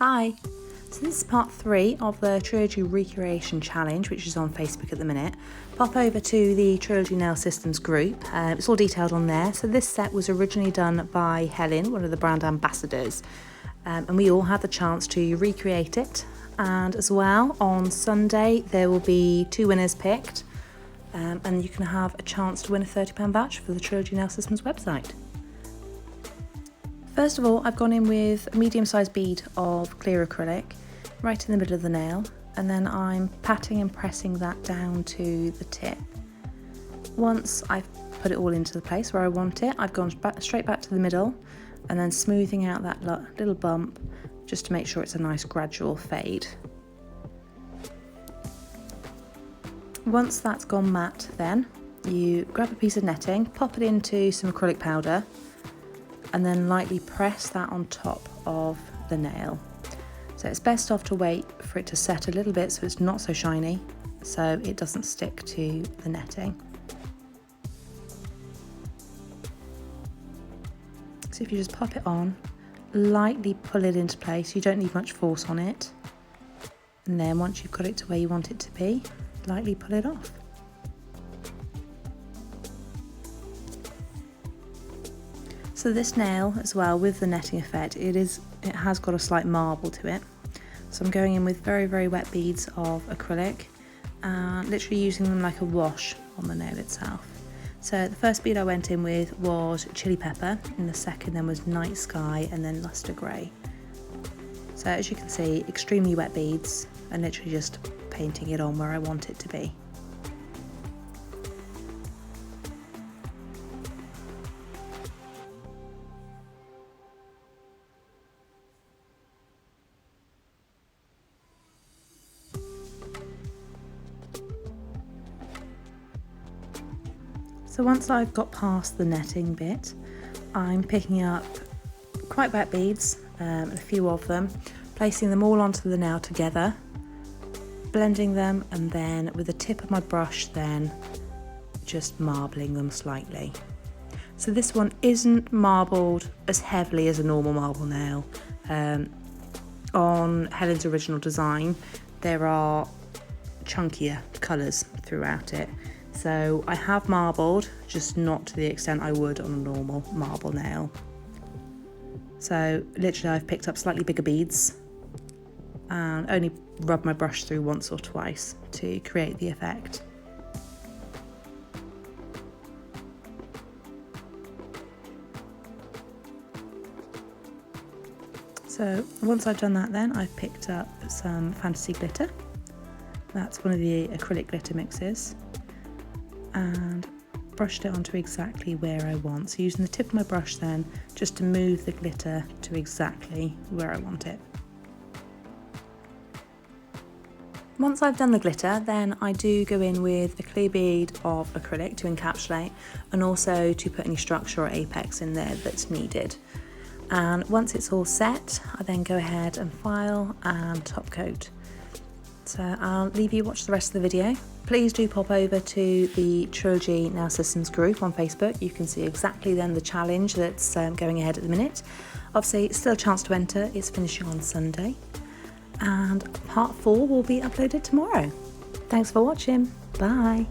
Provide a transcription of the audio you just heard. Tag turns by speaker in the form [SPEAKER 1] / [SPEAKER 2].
[SPEAKER 1] Hi! So this is part 3 of the Trilogy Recreation Challenge, which is on Facebook at the minute. Pop over to the Trilogy Nail Systems group, it's all detailed on there. So this set was originally done by Helen, one of the brand ambassadors, and we all had the chance to recreate it. And as well, on Sunday there will be 2 winners picked, and you can have a chance to win a £30 voucher for the Trilogy Nail Systems website. First of all, I've gone in with a medium-sized bead of clear acrylic right in the middle of the nail, and then I'm patting and pressing that down to the tip. Once I've put it all into the place where I want it, I've gone straight back to the middle and then smoothing out that little bump just to make sure it's a nice gradual fade. Once that's gone matte, then you grab a piece of netting, pop it into some acrylic powder, and then lightly press that on top of the nail. So it's best off to wait for it to set a little bit so it's not so shiny, so it doesn't stick to the netting. So if you just pop it on, lightly pull it into place, you don't need much force on it, and then once you've got it to where you want it to be, lightly pull it off. So this nail as well, with the netting effect, it has got a slight marble to it. So I'm going in with very, very wet beads of acrylic and literally using them like a wash on the nail itself. So the first bead I went in with was Chilli Pepper, and the second then was Night Sky, and then Lustre Grey. So as you can see, extremely wet beads, and literally just painting it on where I want it to be. So once I've got past the netting bit, I'm picking up quite wet beads, a few of them, placing them all onto the nail together, blending them, and then with the tip of my brush then just marbling them slightly. So this one isn't marbled as heavily as a normal marble nail. On Helen's original design there are chunkier colours throughout it. So I have marbled, just not to the extent I would on a normal marble nail. So literally I've picked up slightly bigger beads and only rub my brush through once or twice to create the effect. So once I've done that, then I've picked up some fantasy glitter. That's one of the acrylic glitter mixes, and brushed it onto exactly where I want. So using the tip of my brush then just to move the glitter to exactly where I want it. Once I've done the glitter, then I do go in with a clear bead of acrylic to encapsulate, and also to put any structure or apex in there that's needed. And once it's all set, I then go ahead and file and top coat. So I'll leave you watch the rest of the video. Please do pop over to the Trilogy Nail Systems group on Facebook. You can see exactly then the challenge that's going ahead at the minute. Obviously, still a chance to enter. It's finishing on Sunday. And part 4 will be uploaded tomorrow. Thanks for watching. Bye.